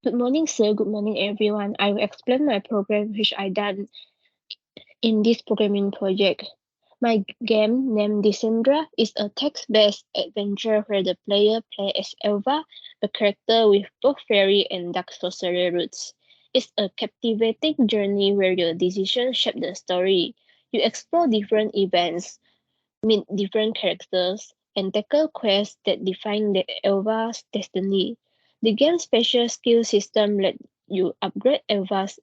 Good morning, sir. Good morning, everyone. I will explain my program which I done in this programming project. My game named Descendra is a text-based adventure where the player plays as Elva, a character with both fairy and dark sorcery roots. It's a captivating journey where your decisions shape the story. You explore different events, meet different characters, and tackle quests that define the Elva's destiny. The game's special skill system let you upgrade Elva's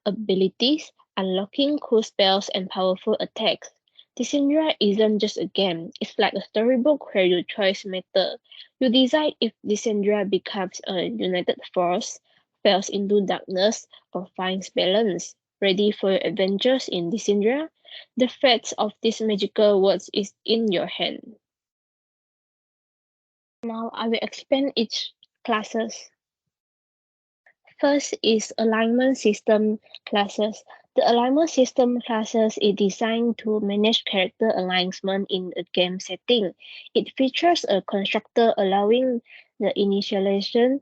abilities, unlocking cool spells and powerful attacks. Syndra isn't just a game, it's like a storybook where your choice matter. You decide if Syndra becomes a united force, falls into darkness, or finds balance. Ready for your adventures in Syndra? The fate of this magical world is in your hand. Now I will explain each classes. First is alignment system classes. The alignment system classes is designed to manage character alignment in a game setting. It features a constructor allowing the initialization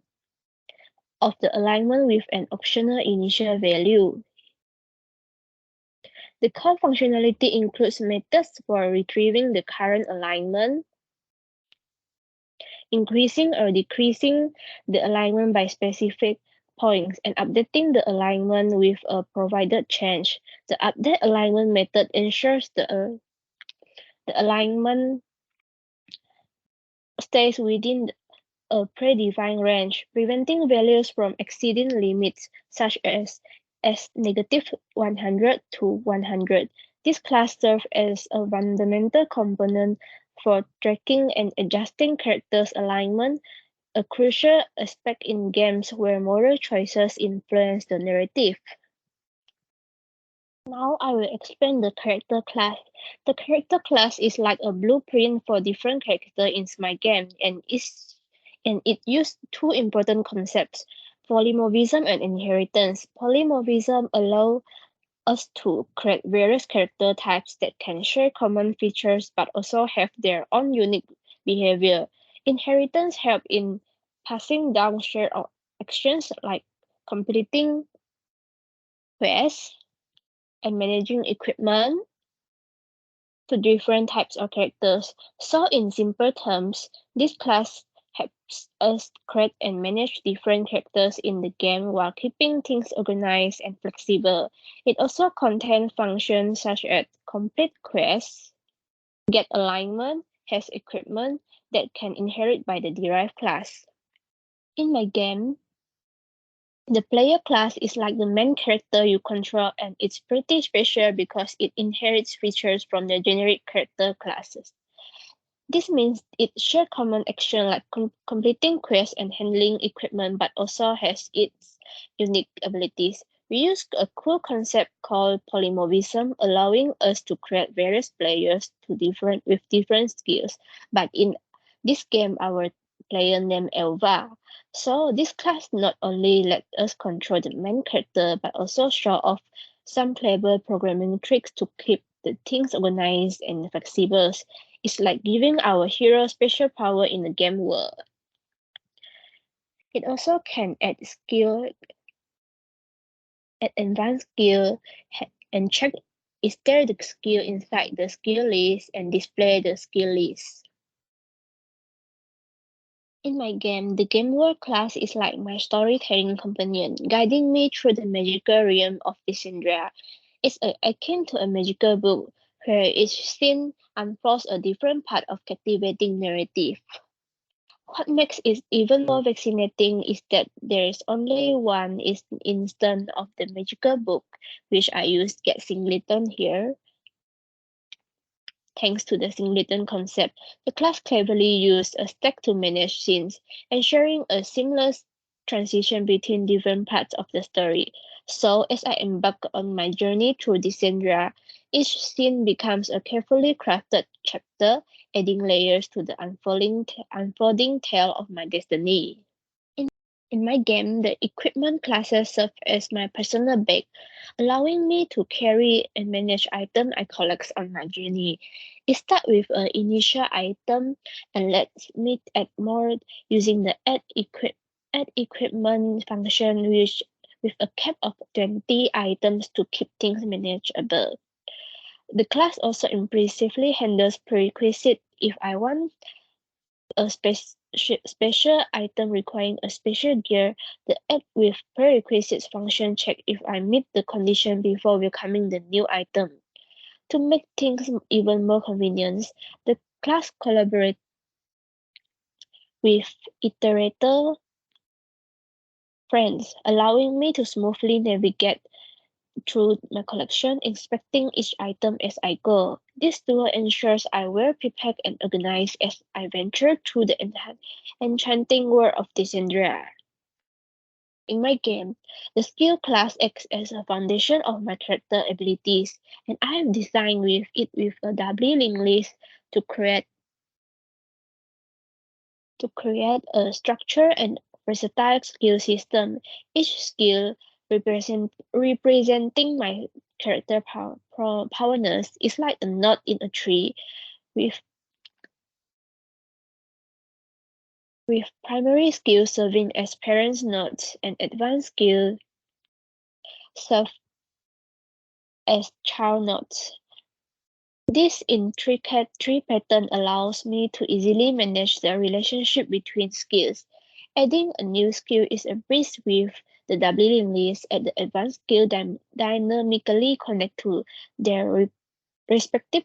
of the alignment with an optional initial value. The core functionality includes methods for retrieving the current alignment, increasing or decreasing the alignment by specific points, and updating the alignment with a provided change. The update alignment method ensures the alignment stays within a predefined range, preventing values from exceeding limits such as negative 100 to 100. This class serves as a fundamental component for tracking and adjusting characters' alignment, a crucial aspect in games where moral choices influence the narrative. Now I will explain the character class. The character class is like a blueprint for different characters in my game and it uses two important concepts, polymorphism and inheritance. Polymorphism allows us to create various character types that can share common features but also have their own unique behavior. Inheritance help in passing down shared actions like completing quests and managing equipment to different types of characters. So in simple terms, this class helps us create and manage different characters in the game while keeping things organized and flexible. It also contains functions such as complete quests, get alignment, has equipment that can inherit by the derived class. In my game, the player class is like the main character you control and it's pretty special because it inherits features from the generic character classes. This means it shares common action like completing quests and handling equipment but also has its unique abilities. We use a cool concept called polymorphism, allowing us to create various players with different skills. But in this game, our player named Elva. So this class not only let us control the main character but also show off some clever programming tricks to keep the things organized and flexible. It's like giving our hero special power in the game world. It also can add advanced skill, and check is there the skill inside the skill list and display the skill list. In my game, the game world class is like my storytelling companion, guiding me through the magical realm of Lysandria. It's akin to a magical book where each scene unfolds a different part of captivating narrative. What makes it even more fascinating is that there is only one instance of the magical book, which I used get singleton here. Thanks to the singleton concept, the class cleverly used a stack to manage scenes, ensuring a seamless transition between different parts of the story. So, as I embark on my journey through Descendra, each scene becomes a carefully crafted chapter, adding layers to the unfolding tale of my destiny. In my game, the equipment classes serve as my personal bag, allowing me to carry and manage items I collect on my journey. It starts with an initial item and lets me add more using the add equipment function with a cap of 20 items to keep things manageable. The class also implicitly handles prerequisite if I want a special item requiring a special gear. The add with prerequisites function check if I meet the condition before welcoming the new item. To make things even more convenient, the class collaborates with iterator friends, allowing me to smoothly navigate through my collection, inspecting each item as I go. This tool ensures I well prepared and organized as I venture through the enchanting world of Descendria. In my game, the skill class acts as a foundation of my character abilities, and I have designed with it with a doubly linked list to create a structured and versatile skill system. Each skill representing my character powerness is like a knot in a tree with primary skill serving as parent nodes and advanced skill serve as child nodes. This intricate tree pattern allows me to easily manage the relationship between skills. Adding a new skill is a breeze with the doubling list and the advanced skill dynamically connect to their respective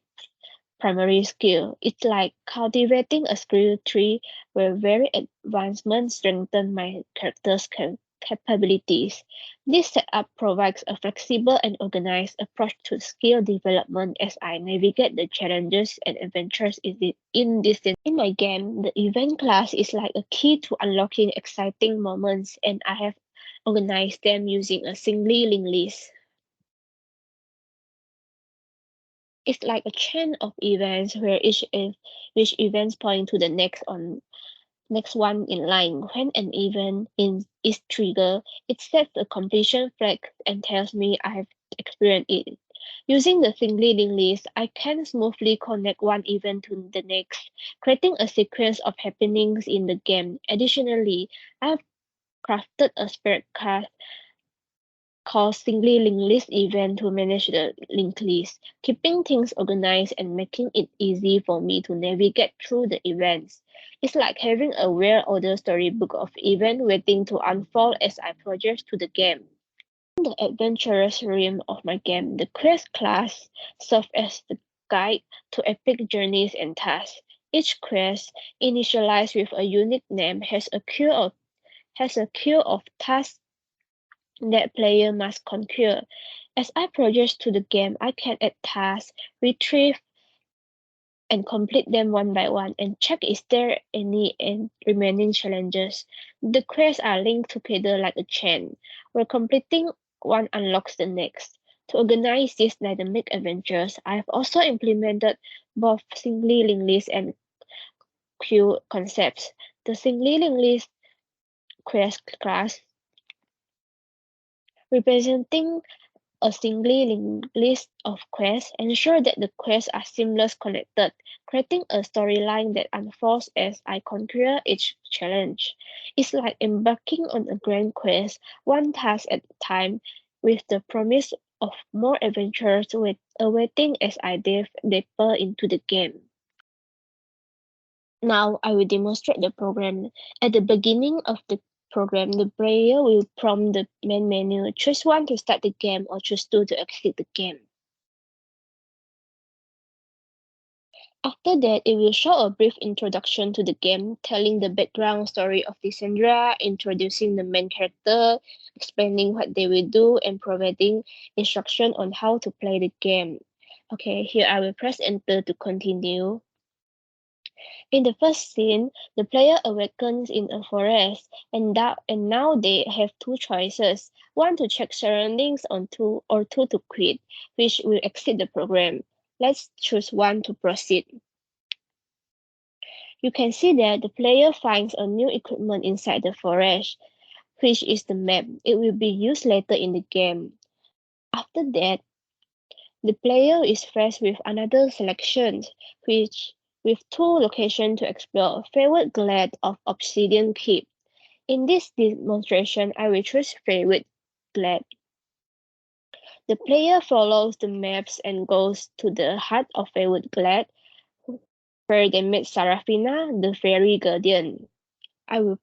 primary skill. It's like cultivating a skill tree where very advancements strengthen my character's capabilities. This setup provides a flexible and organized approach to skill development as I navigate the challenges and adventures in my game. The event class is like a key to unlocking exciting moments, and I have organized them using a singly linked list. It's like a chain of events where each events point to the next one in line. When an is triggered, it sets a completion flag and tells me I have experienced it. Using the singly linked list, I can smoothly connect one event to the next, creating a sequence of happenings in the game. Additionally, I have crafted a spirit card called singly linked list event to manage the linked list, keeping things organized and making it easy for me to navigate through the events. It's like having a well-ordered storybook of events waiting to unfold as I progress through the game. In the adventurous realm of my game, the quest class serves as the guide to epic journeys and tasks. Each quest, initialized with a unique name, has a queue of tasks that player must conquer. As I progress through the game, I can add tasks, retrieve and complete them one by one, and check is there any remaining challenges. The quests are linked together like a chain, where completing one unlocks the next. To organize these dynamic adventures, I have also implemented both singly linked list and queue concepts. The singly linked list quest class representing a singly linked list of quests ensure that the quests are seamless connected, creating a storyline that unfolds as I conquer each challenge. It's like embarking on a grand quest, one task at a time, with the promise of more adventures awaiting as I dive deeper into the game. Now I will demonstrate the program. At the beginning of the program, the player will prompt the main menu, choose one to start the game or choose two to exit the game. After that, it will show a brief introduction to the game, telling the background story of Lysandra, introducing the main character, explaining what they will do, and providing instruction on how to play the game. Okay, here I will press enter to continue. In the first scene, the player awakens in a forest, and now they have two choices: one to check surroundings on two, or two to quit, which will exit the program. Let's choose one to proceed. You can see that the player finds a new equipment inside the forest, which is the map. It will be used later in the game. After that, the player is faced with another selection, which with two locations to explore. Favorite glade of Obsidian Keep. In this demonstration, I will choose favorite glad. The player follows the maps and goes to the hut of favorite glad, where they meet Sarafina, the fairy guardian. I will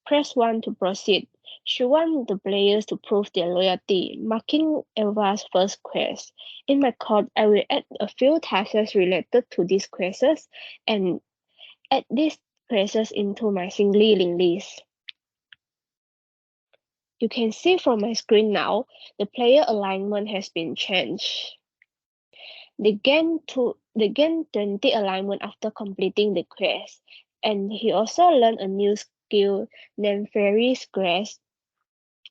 press 1 to proceed. She wants the players to prove their loyalty, marking Elva's first quest. In my code, I will add a few tasks related to these quests and add these quests into my singly linked list. You can see from my screen now, the player alignment has been changed. They gain 20 alignment after completing the quest, and he also learned a new skill named Fairy's Grace.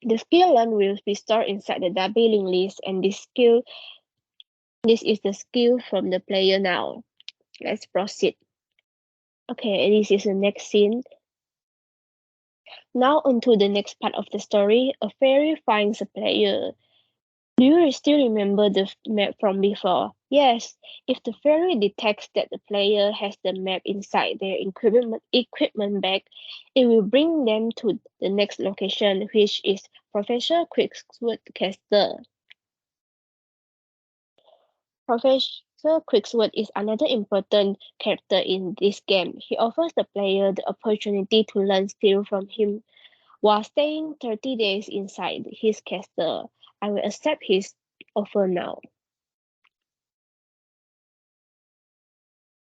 The skill learned will be stored inside the W link list, and this is the skill from the player now. Let's proceed. Okay, this is the next scene. Now onto the next part of the story. A fairy finds a player. Do you still remember the map from before? Yes. If the fairy detects that the player has the map inside their equipment bag, it will bring them to the next location, which is Professor Quickwood Castle. Professor Quickwood is another important character in this game. He offers the player the opportunity to learn skill from him while staying 30 days inside his castle. I will accept his offer now.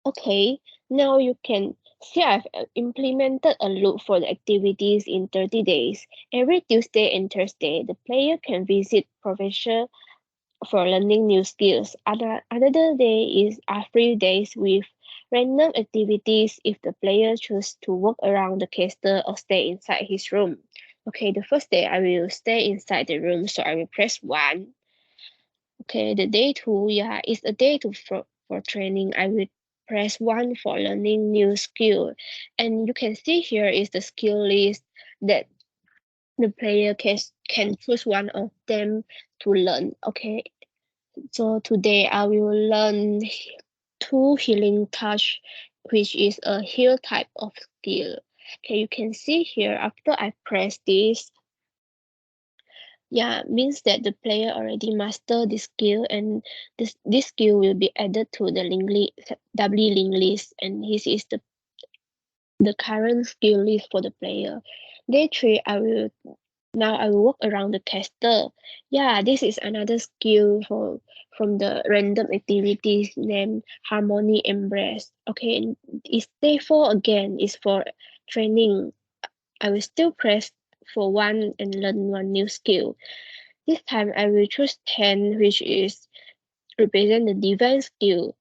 Okay, now you can see I've implemented a loop for the activities in 30 days. Every Tuesday and Thursday, the player can visit Professor for learning new skills. Another day are free days with random activities if the player chooses to walk around the castle or stay inside his room. Okay, the first day I will stay inside the room, so I will press 1. Okay, the day 2, yeah, is a day for training. I will press 1 for learning new skill. And you can see here is the skill list that the player can choose one of them to learn. Okay, so today I will learn 2 healing touch, which is a heal type of skill. Okay, you can see here after I press this, yeah, means that the player already mastered this skill, and this skill will be added to the W link list, and this is the current skill list for the player. Day 3, I will walk around the castle. Yeah, this is another skill from the random activities named Harmony Embrace. Okay, and it's day 4 again, is for training. I will still press for 1 and learn 1 new skill. This time I will choose 10, which is represent the divine skill.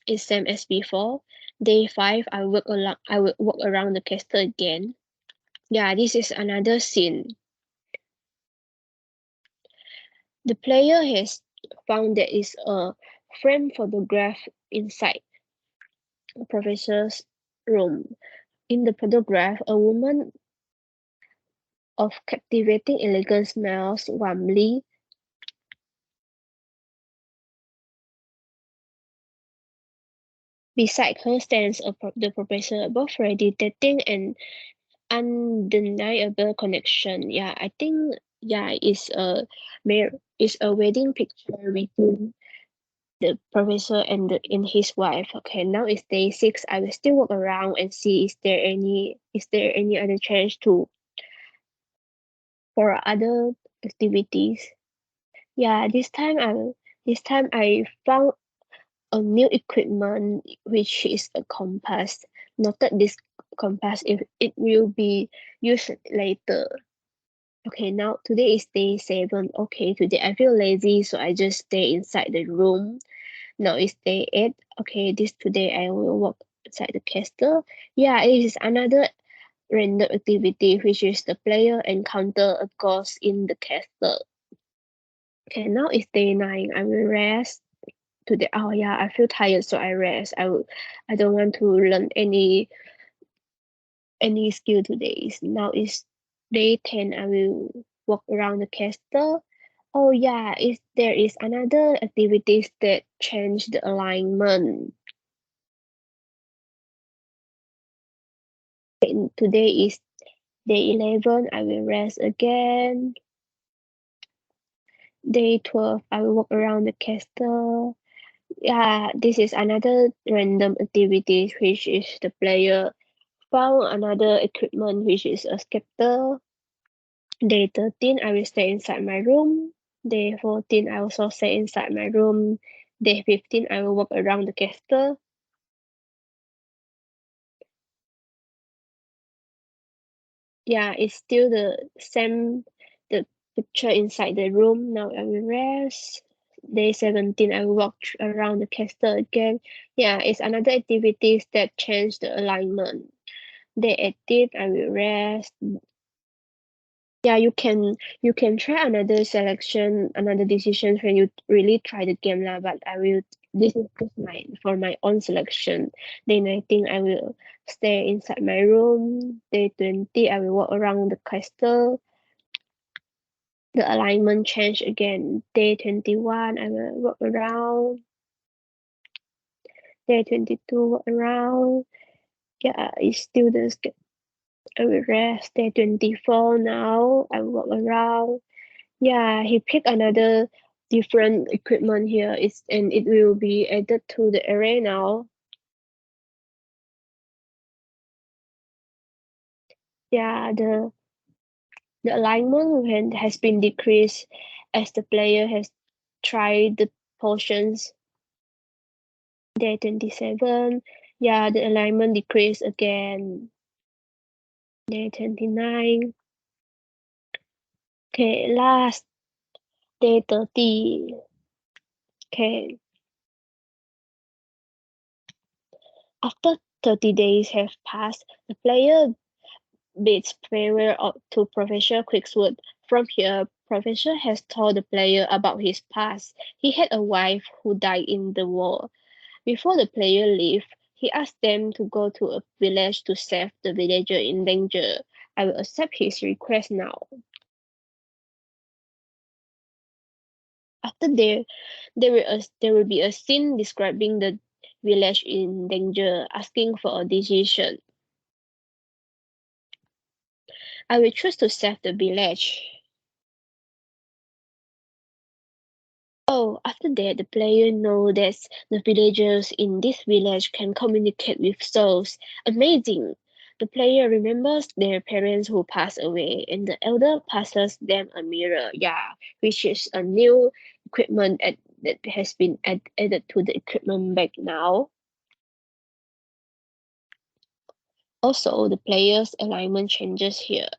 It's same as before. Day 5, I will walk around the castle again. Yeah, this is another scene. The player has found there is a frame photograph inside the professor's room. In the photograph, a woman of captivating elegance smiles warmly. Beside her stands the professor, both radiating an undeniable connection. Yeah, I think it's a wedding picture between the professor and his wife. Okay, now it's day 6. I will still walk around and see is there any other chance to for other activities. Yeah, this time I found a new equipment which is a compass. Noted this compass if it will be used later. Okay, now today is day 7. Okay, today I feel lazy, so I just stay inside the room. Now it's day 8. Okay, this today I will walk inside the castle. Yeah, it is another random activity, which is the player encounter a ghost in the castle. Okay, now it's day 9. I will rest today. Oh yeah, I feel tired, so I rest. I don't want to learn any skill today. Now it's day 10. I will walk around the castle. Oh yeah, there is another activities that change the alignment. Today is Day 11, I will rest again. Day 12, I will walk around the castle. Yeah, this is another random activity, which is the player found another equipment, which is a scepter. Day 13, I will stay inside my room. Day 14, I also stay inside my room. Day 15, I will walk around the castle. Yeah, it's still the same, the picture inside the room. Now I will rest. Day 17, I will walk around the castle again. Yeah, it's another activities that change the alignment. Day 18, I will rest. Yeah, you can try another selection, another decision when you really try the game lah. But I will this is just my for my own selection. Day 19, I will stay inside my room. Day 20, I will walk around the castle. The alignment change again. Day 21, I will walk around. Day 22, walk around. Yeah, it's still the I will rest. Day 24, now I will walk around. Yeah, he picked another different equipment here. And it will be added to the array now. Yeah, the alignment has been decreased as the player has tried the potions. Day 27. Yeah, the alignment decreased again. Day 29. Okay, last day 30. Okay, after 30 days have passed, the player bids farewell to Professor Quickswood. From here, Professor has told the player about his past. He had a wife who died in the war. Before the player leave, he asked them to go to a village to save the villager in danger. I will accept his request now. After there will be a scene describing the village in danger, asking for a decision. I will choose to save the village. Oh, after that, the player knows that the villagers in this village can communicate with souls. Amazing! The player remembers their parents who passed away, and the elder passes them a mirror. Yeah, which is a new equipment that has been added to the equipment bag now. Also, the player's alignment changes here.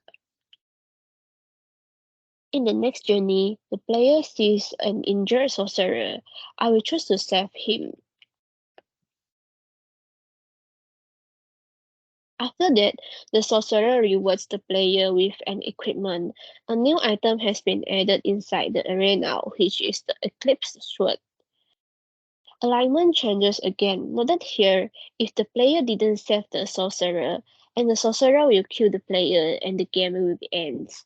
In the next journey, the player sees an injured sorcerer. I will choose to save him. After that, the sorcerer rewards the player with an equipment. A new item has been added inside the arena, which is the Eclipse Sword. Alignment changes again. Note that here, if the player didn't save the sorcerer, and the sorcerer will kill the player and the game will be ends.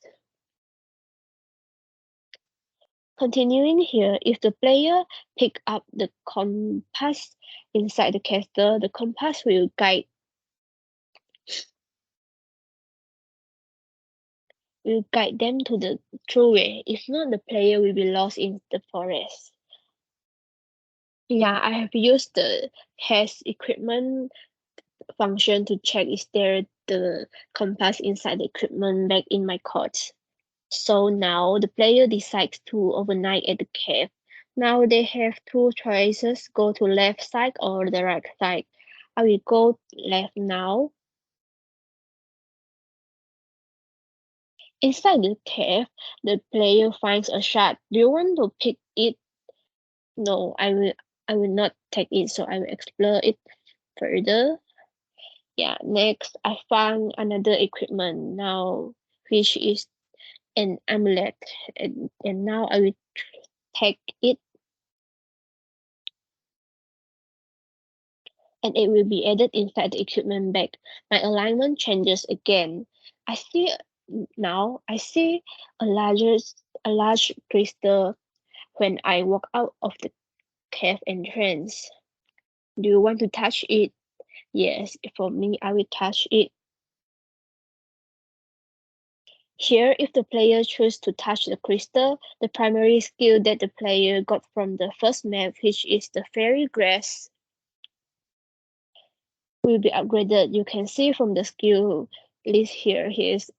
Continuing here, if the player pick up the compass inside the castle, the compass will guide them to the true way. If not, the player will be lost in the forest. Yeah, I have used the has equipment function to check is there the compass inside the equipment back in my court. So now the player decides to overnight at the cave. Now they have two choices, go to left side or the right side. I will go left now. Inside the cave, the player finds a shard. Do you want to pick it? No, I will not take it, so I will explore it further. Yeah, next I found another equipment now, which is an amulet, and now I will take it, and it will be added inside the equipment bag. My alignment changes again. I see I see a large crystal when I walk out of the cave entrance. Do you want to touch it? Yes, for me, I will touch it. Here, if the player chooses to touch the crystal, the primary skill that the player got from the first map, which is the fairy grass, will be upgraded. You can see from the skill list here. Here's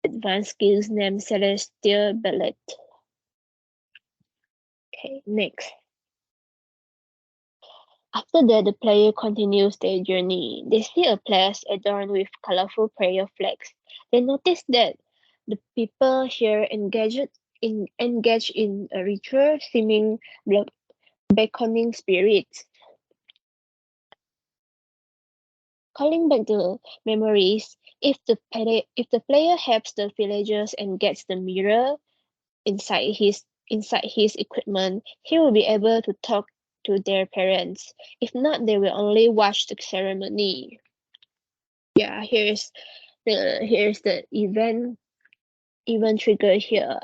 advanced skills named Celestial Ballet. Okay, next. After that, the player continues their journey. They see a place adorned with colorful prayer flags. They notice that the people here engage in a ritual seeming beckoning spirits. Calling back the memories, if the player helps the villagers and gets the mirror inside his equipment, he will be able to talk to their parents. If not, they will only watch the ceremony. Yeah, here's the event trigger here.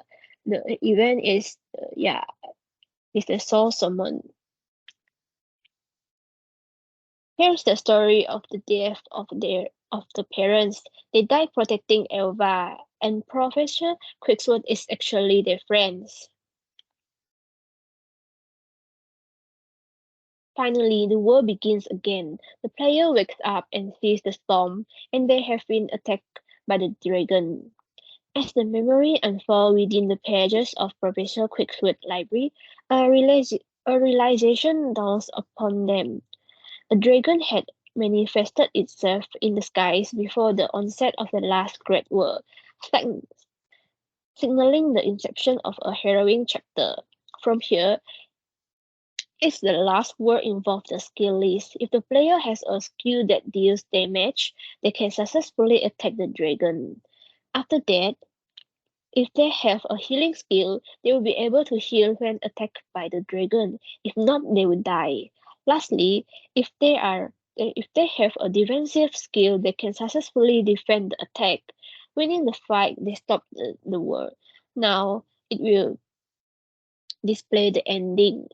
The event is is the soul summon. Here's the story of the death of the parents. They died protecting Elva, and Professor Quicksilver is actually their friends. Finally, the war begins again. The player wakes up and sees the storm, and they have been attacked by the dragon. As the memory unfolds within the pages of Professor Quicksilver's library, a realization dawns upon them. A dragon had manifested itself in the skies before the onset of the last Great War, signaling the inception of a harrowing chapter. From here, if the last word involves the skill list. If the player has a skill that deals damage, they can successfully attack the dragon. After that, if they have a healing skill, they will be able to heal when attacked by the dragon. If not, they will die. Lastly, if they have a defensive skill, they can successfully defend the attack. Winning the fight, they stop the war. Now it will display the ending.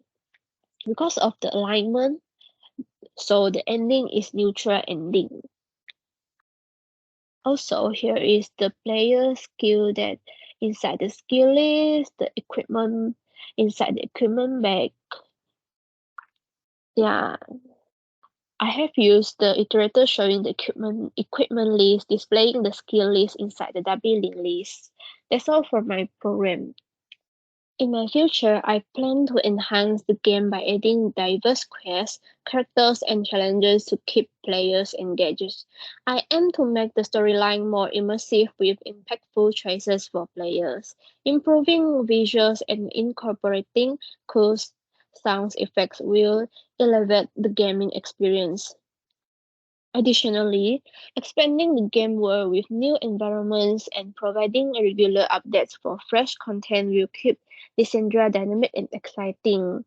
Because of the alignment, so the ending is neutral ending. Also, here is the player skill that inside the skill list, the equipment inside the equipment bag. Yeah, I have used the iterator showing the equipment list, displaying the skill list inside the W link list. That's all for my program. In my future, I plan to enhance the game by adding diverse quests, characters, and challenges to keep players engaged. I aim to make the storyline more immersive with impactful choices for players, improving visuals and incorporating cool sound effects will elevate the gaming experience. Additionally, expanding the game world with new environments and providing regular updates for fresh content will keep Lysandra dynamic and exciting.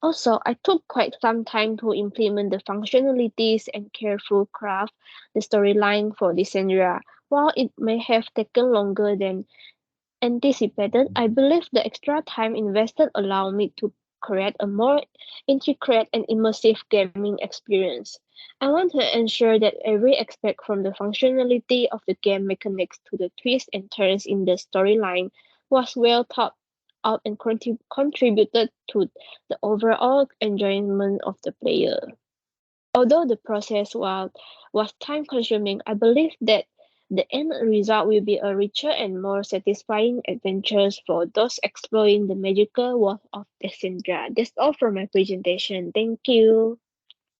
Also, I took quite some time to implement the functionalities and careful craft the storyline for Lysandra. While it may have taken longer than anticipated, I believe the extra time invested allowed me to create a more intricate and immersive gaming experience. I want to ensure that every aspect from the functionality of the game mechanics to the twists and turns in the storyline was well thought out and contributed to the overall enjoyment of the player. Although the process was time consuming, I believe that the end result will be a richer and more satisfying adventure for those exploring the magical world of Cassandra. That's all for my presentation. Thank you.